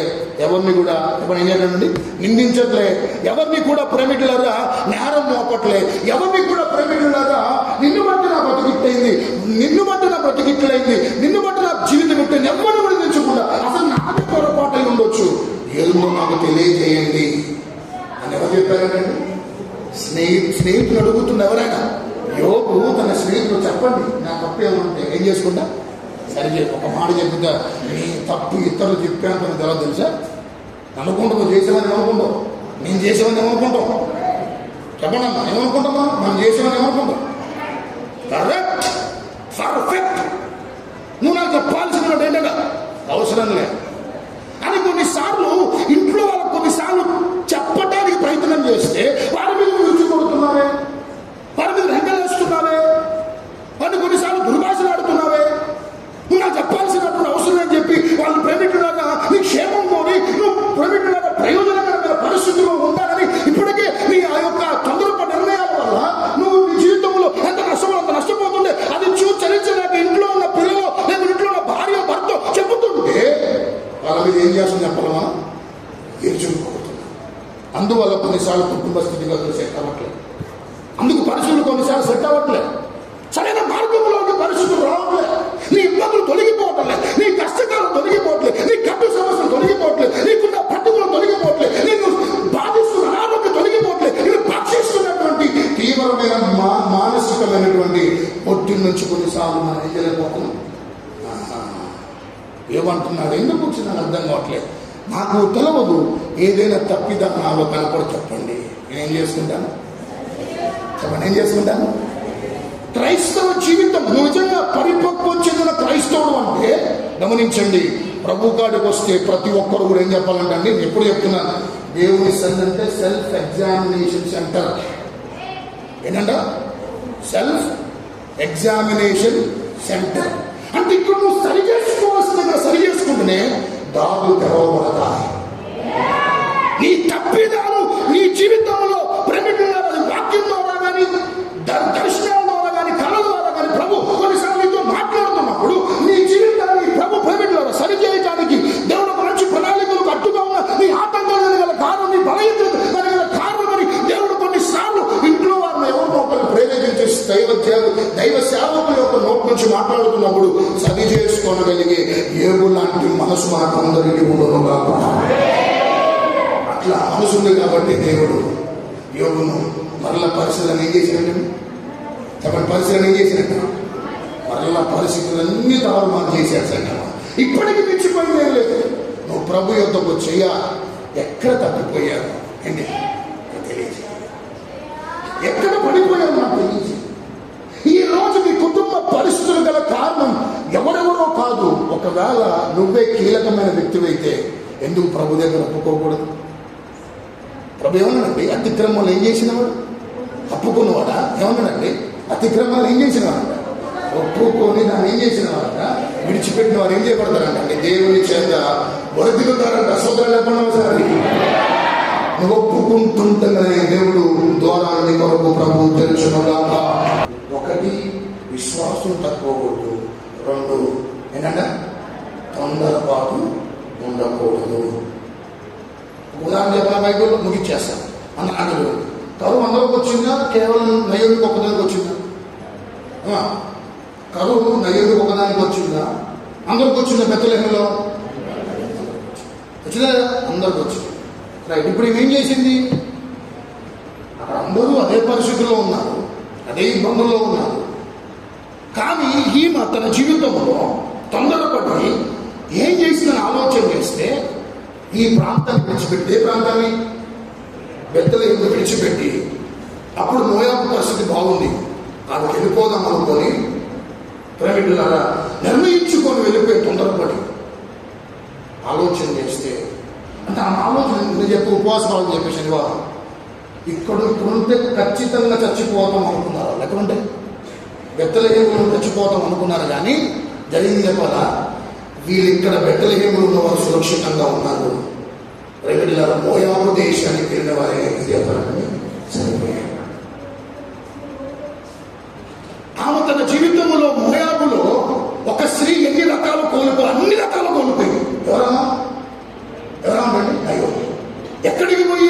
ఎవరిని కూడా ఏం చేయడండి నిందించట్లే, ఎవరిని కూడా ప్రేమికులారా నేరం మోపట్లే, ఎవరిని కూడా ప్రేమికులారా నిన్ను బట్టి నా బ్రతికిట్టయింది, నిన్ను బట్టి నా బ్రతికిట్లయింది, నిన్ను బట్టి నా జీవితం పెట్టింది, ఎవరిని కూడా నిలిచకుండా అసలు నాది పొరపాటు అయి ఉండొచ్చు, ఏదో నాకు తెలియజేయండి అని ఎవరు చెప్పారండి? స్నేహితులు అడుగుతున్న ఎవరైనా. యోబు తన స్నేహితులు చెప్పండి నా తప్పు ఏమంటే ఏం చేసుకుంటా సరి చెప్పి ఒక మాట చెప్తా, నీ తప్పు ఇతరులు చెప్పాను ఎలా తెలుసా? అనుకుంటా నువ్వు చేసేవని ఏమనుకుంటావు, నేను చేసేవని ఏమనుకుంటావు? చెప్పండి అమ్మా, ఏమనుకుంటామా? మనం చేసేవని ఏమనుకుంటాం? కరెక్ట్, పర్ఫెక్ట్, నువ్వు నాకు చెప్పాల్సిన ఏంటంటే అవసరం లేదు అని కొన్నిసార్లు ఇంట్లో వాళ్ళకు కొన్నిసార్లు చెప్పడానికి ప్రయత్నం చేస్తే వారి మీద విరుచు కొడుతున్నావే, వారి మీద రెండలేస్తున్నావే, వారిని కొన్నిసార్లు దుర్భాషలాడుతున్నావే, నువ్వు నాకు చెప్పాల్సినప్పుడు అవసరం అని చెప్పి వాళ్ళు ప్రేమికులాగా నీ క్షేమం కోరి నువ్వు ప్రేమికులాగా ప్రయోజనకరమైన పరిస్థితుల్లో ఉండాలని ఇప్పటికే నీ ఆ యొక్క తొందరప నిర్ణయాల వల్ల నువ్వు నీ జీవితంలో ఎంత నష్టపోతుండే అది చలించలేక ఇంట్లో ఉన్న పిల్లలు లేదా ఇంట్లో ఉన్న భార్య భర్త చెబుతుంటే వాళ్ళ మీద ఏం చేస్తుంది చెప్పాలమా? ఏడ్చుకోబోతున్నా. అందువల్ల కొన్నిసార్లు కుటుంబ స్థితిగతులు సెట్ అవ్వట్లేదు, అందుకు పరిస్థితులు కొన్నిసార్లు సెట్ అవ్వట్లేదు, సరైన మార్గంలో పరిస్థితులు రావట్లేదు, నీ ఇబ్బందులు తొలగిపోవట్లేదు, నీ కష్టకాలం తొలగిపోవట్లేదు, నీ గడ్డు సమస్యలు తొలగిపోవట్లేదు, నీకున్న పట్టుకులు తొలగిపోవట్లేదు, నేను బాధిస్తున్న అనారోగ్యం తొలగిపోవట్లేదు, నేను భక్షిస్తున్నటువంటి తీవ్రమైన మానసికమైనటువంటి ఒత్తిడి నుంచి కొన్నిసార్లు మనం ఏం చేయలేకపోతున్నాం. ఏమంటున్నాడు? ఎందుకు వచ్చి నాకు అర్థం కావట్లేదు, నాకు తెలవదు, ఏదైనా తప్పిదం నాలో కనపడి చెప్పండి, నేనేం చేసుకుంటాను? చెప్పండి, ఏం చేసుకుంటాను? క్రైస్తవ జీవితం నిజంగా పరిపక్వం చెందిన క్రైస్తవుడు అంటే గమనించండి, ప్రభు కాడికి వస్తే ప్రతి ఒక్కరు కూడా ఏం చెప్పాలంటే అండి, నేను ఎప్పుడు చెప్తున్నాను, దేవుని సన్ అంటే సెల్ఫ్ ఎగ్జామినేషన్ సెంటర్. ఏంటంట? సెల్ఫ్ ఎగ్జామినేషన్ సెంటర్ అంటే ఇక్కడ నువ్వు సరి చేసుకోవాల్సిన సరి చేసుకుంటేనే దారులు తెరవబడతాయి. నీ తప్పిదాలు నీ జీవితంలో ప్రేమికుల వాక్యం ద్వారా కానీ దర్శనాల ద్వారా కానీ కళ ద్వారా కానీ ప్రభు కొన్నిసార్లు నీతో మాట్లాడుతున్నప్పుడు నీ జీవితాన్ని ప్రభు ప్రేమికుల సరి చేయడానికి దేవుడు మంచి ప్రణాళికలకు అడ్డుగా ఉన్న నీ ఆటంకాలు గల కారణం, నీ బలహీనత గల కారణమని దేవుడు కొన్నిసార్లు ఇంట్లో వారిని ఎవరినో ఒకరు ప్రేరేపించే దైవ సేవకుల యొక్క నోటి నుంచి మాట్లాడుతున్నప్పుడు సరి చేసుకోగలిగే యోబు లాంటి మనసు మనకు అందరికీ ఉండను కాదు. అట్లా మనసు ఉంది కాబట్టి దేవుడు యోబును మరలా పరిశీలన ఏం చేసినట్టు చెప్పండి, పరిశీలన ఏం చేసినట్టు మరలా పరిస్థితులన్నీ తారుమారు చేశాడు సంగమా. ఇప్పటికి మించిపోయింది ఏం లేదు. నువ్వు ప్రభు యొద్దకు చెయ్యా. ఎక్కడ తప్పిపోయావు ఏంటి తెలియజేయ, ఎక్కడ పడిపోయావు నాకు తెలియజేయ. ఈ రోజు మీ కుటుంబ పరిస్థితులు గల కారణం ఎవరెవరో కాదు. ఒకవేళ నువ్వే కీలకమైన వ్యక్తివైతే ఎందుకు ప్రభు దగ్గర ఒప్పుకోకూడదు? ప్రభు ఏమన్నాడండి? అతిక్రమాలు ఏం చేసినవాడు? తప్పుకున్నవాడా? ఏమన్నాడండి? అతిక్రమాలు ఏం చేసినవాడ? ఒప్పుకొని దాన్ని ఏం చేసినవాడ? విడిచిపెట్టిన వారు ఏం చేయబడతారంటే దేవుని చేత వరదిగుతారంట. సోదరులు చెప్పండి ఒకసారి. నువ్వు ఒప్పుకుంటుంటేనే దేవుడు ద్వారాన్ని కొరకు ప్రభు తెలుసునుగాక. ఒకటి, విశ్వాసం తక్కువకూడదు. రెండు, ఏంటంటే తొందరపాటు ఉండకూడదు. ఉదాహరణ చెప్పిన బైబిల్ ముగిచ్చేస్తాను అన్నాడు. కరువు అందరికి వచ్చిందా? కేవలం నయ్యుడికి ఒకదానికి వచ్చిందా? కరువు నయ్యుడికి ఒకదానికి వచ్చిందా? అందరికి వచ్చిందా? బెత్లెహేములో వచ్చిందా? అందరికి వచ్చింది. రైట్. ఇప్పుడు ఏం చేసింది? అక్కడ అందరూ అదే పరిస్థితుల్లో ఉన్నారు, అదే ఇబ్బందుల్లో ఉన్నారు. కానీ ఈమె తన జీవితంలో తొందరపడి ఏం చేసిందని ఆలోచన చేస్తే ఈ ప్రాంతాన్ని విడిచిపెట్టి, ఏ ప్రాంతాన్ని? బెత్లెహేము విడిచిపెట్టి, అప్పుడు మోయాబు పరిస్థితి బాగుంది, అది వెళ్ళిపోదాం అనుకొని ప్రైవేటులారా నిర్ణయించుకొని వెళ్ళిపోయి తొందరపడి ఆలోచన చేస్తే, అంటే ఆ ఆలోచన నేను చెప్పి ఉపవాసాలు చెప్పే శనివారం ఇక్కడుంటే ఖచ్చితంగా చచ్చిపోతాం అనుకున్నారు. లేకుంటే బెత్లెహేములో చచ్చిపోతాం అనుకున్నారు. కానీ జరిగింది చెప్పాలా? వీళ్ళు ఇక్కడ బెత్లెహేములో ఉన్న వారు సురక్షితంగా ఉన్నారు. ప్రైవేటులారా మోయాబు దేశానికి వెళ్ళిన వారే చెప్పాలని చనిపోయారు. ఆమె తన జీవితంలో మోయాబులో ఒక స్త్రీ ఎన్ని రకాలు కోల్పోయి, అన్ని రకాలు కోల్పోయింది. ఎవరమ్మా? ఎవరమ్మండి? అయ్యో, ఎక్కడికి పోయి?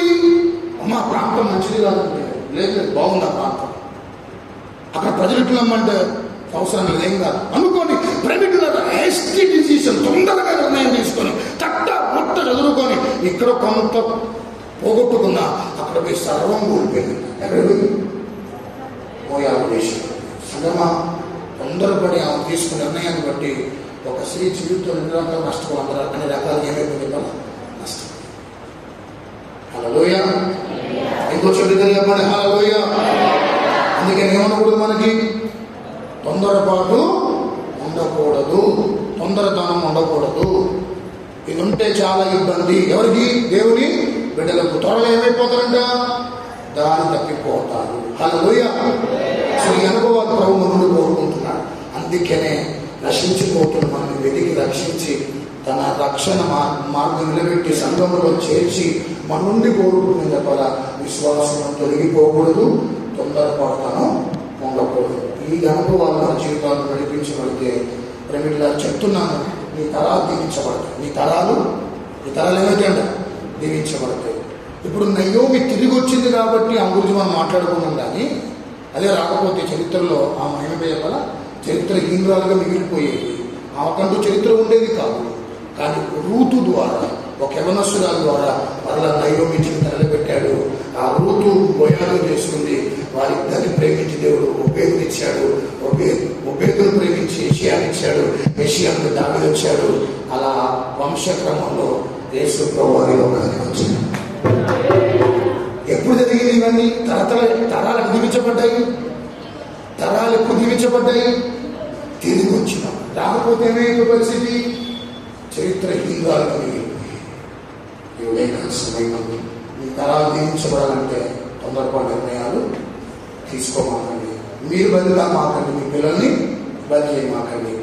అమ్మ ప్రాంతం మంచిది కాదంటే, లేదు బాగుంది ఆ ప్రాంతం, అక్కడ ప్రజలు ఇట్లమ్మంటే అవసరం లేదేం కాదు అనుకోని ప్రైవేట్ హెస్టీ డిసిషన్, తొందరగా నిర్ణయం తీసుకొని మొట్ట చదువుకొని ఇక్కడ కొంత పోగొట్టుకున్నా అక్కడ పోయి సర్వం కోల్పోయింది. ఎక్కడ పోయి? మోయాబు దేశం. సంగమా, తొందరపడి ఆమె తీసుకున్న నిర్ణయాన్ని బట్టి ఒక స్త్రీ జీవితంలో ఎన్ని రకాలు నష్టపోవాలి, అన్ని రకాలు ఏమైపోయింది కదా నష్టం. హల్లెలూయా. ఇంకొంచెం చెప్పండి హల్లెలూయా. అందుకని ఏమనకూడదు? మనకి తొందరపాటు ఉండకూడదు, తొందరతనం ఉండకూడదు. ఇది ఉంటే చాలా ఇబ్బంది. ఎవరికి? దేవుని బిడ్డలకు. త్వరగా ఏమైపోతారంట? దారి తప్పిపోతారు. హల్లెలూయా. సో ఈ అనుభవాలు ప్రభు నుండి కోరుకుంటున్నాడు. అందుకనే రక్షించిపోతున్న మనల్ని వెతికి రక్షించి తన రక్షణ మార్గం నిలబెట్టి సంఘంలో చేర్చి మన నుండి కోరుకుంటున్న చెప్పాల విశ్వాసం తొలగిపోకూడదు, తొందరపడతాను ఉండకూడదు. ఈ అనుభవాలు మన జీవితాలను నడిపించబడితే ప్రేమిలా చెప్తున్నాను, నీ తరాలు దీవించబడతాయి. నీ తరాలు ఏమైతే అంట దీవించబడతాయి. ఇప్పుడు నయోమి తిరిగి వచ్చింది కాబట్టి ఆ గురించి మనం మాట్లాడుకున్నాం. కానీ అదే రాకపోతే చరిత్రలో ఆ మహిళ వల్ల చరిత్ర హీనురాలుగా మిగిలిపోయేది. ఆమెకంటూ చరిత్ర ఉండేది కాదు. కానీ రూతు ద్వారా, ఒక యవనస్తురాల ద్వారా మరలా నయోమి జీవితం నిలబెట్టాడు. ఆ రూతు బోయాలు చేసుకుంది. వారిద్దరిని ప్రేమించి దేవుడు ఒబేదునిచ్చాడు. ఒబేదును ప్రేమించి యెషయానిచ్చాడు. యెషయాను దావీదు వచ్చాడు. అలా వంశక్రమంలో యేసు ప్రభువు లోకానికి వచ్చింది. ఎప్పుడు జరిగింది ఇవన్నీ? తరాలకు దీవించబడ్డాయి. తరాలు ఎప్పుడు దీవించబడ్డాయి? తిరిగి వచ్చిన. రాకపోతే ఏమైంది పరిస్థితి? చరిత్ర హీనురాలుగా మిగిలిపోయి. ఎవరైనా సమయంలో ఈ తరాలు దీవించబడాలంటే తొందరపాటు నిర్ణయాలు తీసుకోమాకండి. మీరు బదిలీ మాకండి, మీ పిల్లల్ని బదిలీ మాకండి.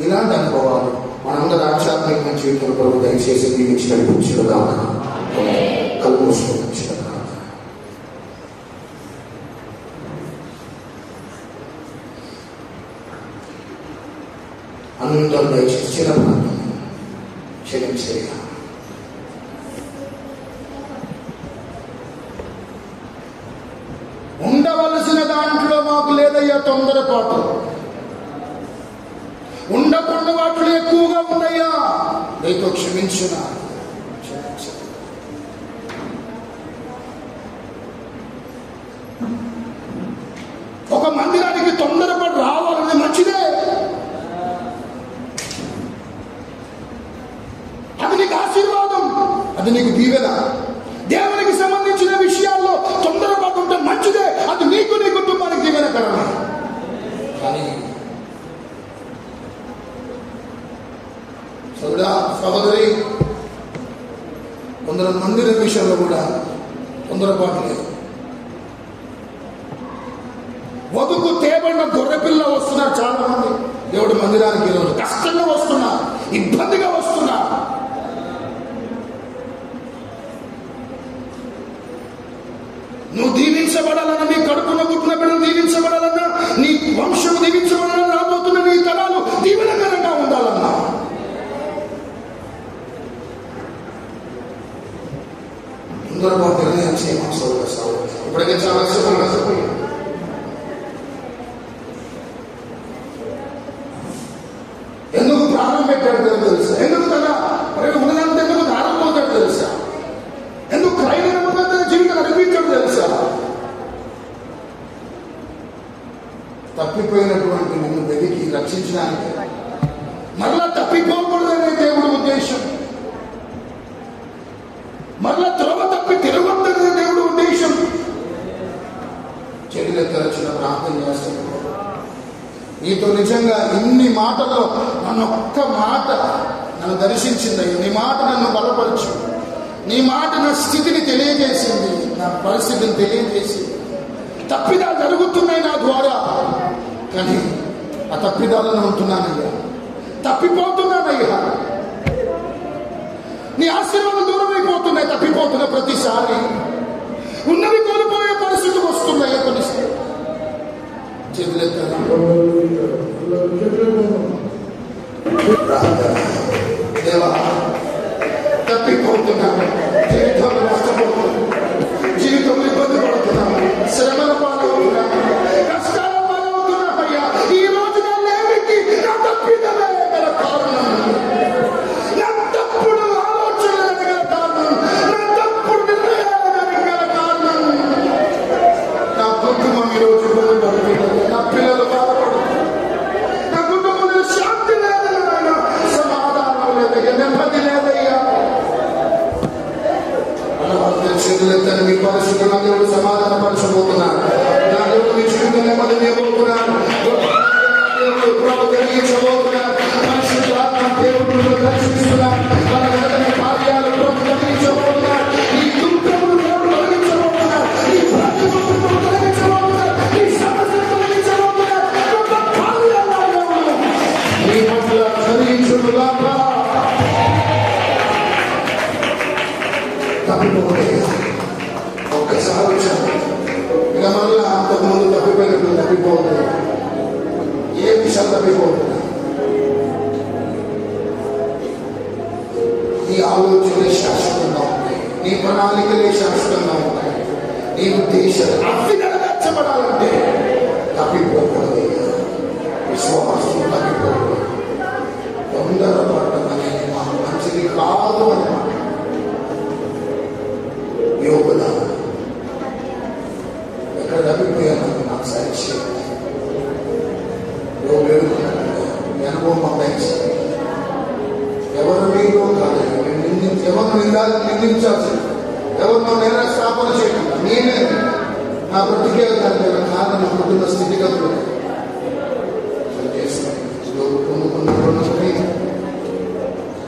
ఇలాంటి అనుభవాలు మనందరూ ఆధ్యాత్మిక జీవితంలో ప్రభు దయచేసి దీవించడం కాక కళ్ళు మూసుకోవడం. అందరూ దయచేసి చిన్న ప్రాంతం క్షమించేగా. ఉండవలసిన దాంట్లో మాకు లేదయ్యా తొందరపాటు, ఉండకుండా వాటిలో ఎక్కువగా ఉన్నాయా, దయతో క్షమించిన. ఒక మందిరానికి తొందరపాటు రావాలని మంచిదే, అది నీకు దీవెన. దేవునికి సంబంధించిన విషయాల్లో తొందరపాటు ఉంటే మంచిదే, అది నీకు నీ కుటుంబానికి దీవెనకరమే. కానీ సోదరా సహోదరి, కొందరు మందిరం విషయంలో కూడా తొందరపాటు లేదు. వదుకు తేబడిన గొర్రెపిల్ల వస్తున్నారు చాలా మంది దేవుడి మందిరానికి. ఈరోజు కష్టంగా వస్తున్నారు, ఇబ్బందిగా వస్తున్నారు. నువ్వు దీవించబడాలన్నా, నీ కడుపున పుట్టిన బిడ్డలు దీవించబడాలన్నా, నీ వంశం దీవించబడాలన్నా, రాబోతున్న నీ తరాలు దీవెనకరంగా ఉండాలన్నా తొందరపాటు నిర్ణయం చేయమని ఇప్పటికే చాలా నష్టపోయి ఎందుకు ప్రాణం పెట్టాడు తెలుసా? ఎందుకు తన ఉన్నదంతా ఎందుకు దారిపోతాడు తెలుసా? ఎందుకు క్రైస్తవ తన జీవితం అనిపించాడు తెలుసా? తప్పిపోయినటువంటి నిన్ను వెతికి రక్షించడానికి, మరలా తప్పిపోకూడదనే దేవుడి ఉద్దేశం, మరలా త్రోవ తప్పి తిరగొద్దనే దేవుడి ఉద్దేశం. చెడులెత్తరచిన ప్రార్థన చేస్తాను. నీతో నిజంగా ఇన్ని మాటల్లో నన్ను ఒక్క మాట నన్ను దర్శించింది. నీ మాట నన్ను బలపరచు, నీ మాట నా స్థితిని తెలియజేసింది, నా పరిస్థితిని తెలియజేసింది. తప్పిదాలు జరుగుతున్నాయి నా ద్వారా, కానీ ఆ తప్పిదాలను ఉంటున్నానయ్యా, తప్పిపోతున్నానయ్యా. నీ ఆశీర్వాదం దూరం అయిపోతున్నాయి, తప్పిపోతున్న ప్రతిసారి ఉన్నవి కోల్పోయే పరిస్థితి వస్తున్నాయి. కొన్నిసార్లు దేవా తప్పిపోతున్నాను, జీవితంలో నష్టపోతున్నాను, జీవితంలో ఇబ్బంది పడుతున్నాను, శ్రమల పాలవుతున్నాను, కష్టాల పాలవుతున్నాను అయ్యా. ఈ రోజు నన్నేమిటి నా తప్పిదమే గల కారణం, నా తప్పుడు ఆలోచనలకు గల కారణం, నా తప్పుడు నిర్ణయాలకు గల కారణం. నా కుటుంబం ఈరోజు ఇబ్బంది పడుతున్నది, నా పిల్లలు బాధపడుతున్నారు, నా కుటుంబంలో శాంతి లేదయ్యా, సమాధానం లేదయ్యా, నెమ్మది లేదయ్యా. చేతులెత్తని మీ పరిస్థితులు నా దేవుడు సమాధాన పరచబోతున్నాను. నా దేవుడు మీ జీవితం నెమ్మది ఇవ్వబోతున్నాను, కలిగించబోతున్నాను. మనుషులు ఆత్మ దేవుడు దర్శిస్తున్నాను, మన వెంటనే కార్యాలు కలిగించబోతున్నాను. ఈ దుఃఖములు దేవుడు కలిగించబోతున్నాను, ఈ ప్రతిబంధకులు కలిగించబోతున్నాను, ఈ సమస్యలు కలిగించబోతున్నాను. ఈ పట్ల కలిగించుగాక. తప్పిపోతే ఒక్కసారి వచ్చాను, ఇక మళ్ళీ అంతకుముందు తప్పిపోయినట్టు తప్పిపోతుంది. ఏ విషయం తప్పిపోతుంది? నీ ఆలోచనలే శాశ్వతంగా ఉంటాయి, నీ ప్రణాళికలే శాశ్వతంగా ఉంటాయి, నీ ఉద్దేశాలు అవి నెరవేర్చబడాలంటే తప్పిపోకూడదు. విశ్వాసం తప్పిపోకూడదు. తొందరపడటం అనేది మంచిది కాదు అన్నమాట. యోగుల ఎక్కడ తప్పిపోయాను నాకు సాక్షి అనుభవం అబ్బాయి. ఎవరు మీరు కాదు, ఎవరిని నిందించాల్సి, ఎవరినో నేర స్థాపన చేయకుండా నేనే నా బ్రతికే దాని కారణం నా కుటుంబ స్థితిగతులు పొందుకుని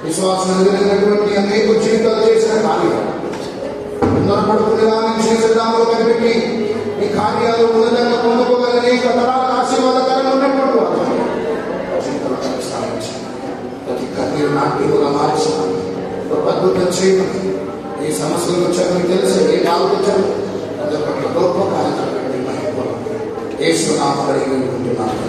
విశ్వాసం ఎదురైనటువంటి అనేక జీవితాలు చేసిన కార్యం తొందరపడుకునేదాన్ని చేసేదానిలో కనిపెట్టి ఈ కార్యాలు ఉన్నతంగా పొందుకోగల అనేక తరాలకు ఆశీర్వాదకరంగా ఉన్నటువంటి వారు జీవితంలో సాధించాలి. ప్రతి కన్నీరు నాట్యులుగా మార్చి ఒక అద్భుతం చేయమని, ఈ సమస్యలు వచ్చాక మీకు తెలిసి ఏ నాలుగు వచ్చారు అందరి పట్ల గొప్ప కార్యక్రమం యేసు నామములో అడిగి ఉంటున్నాను.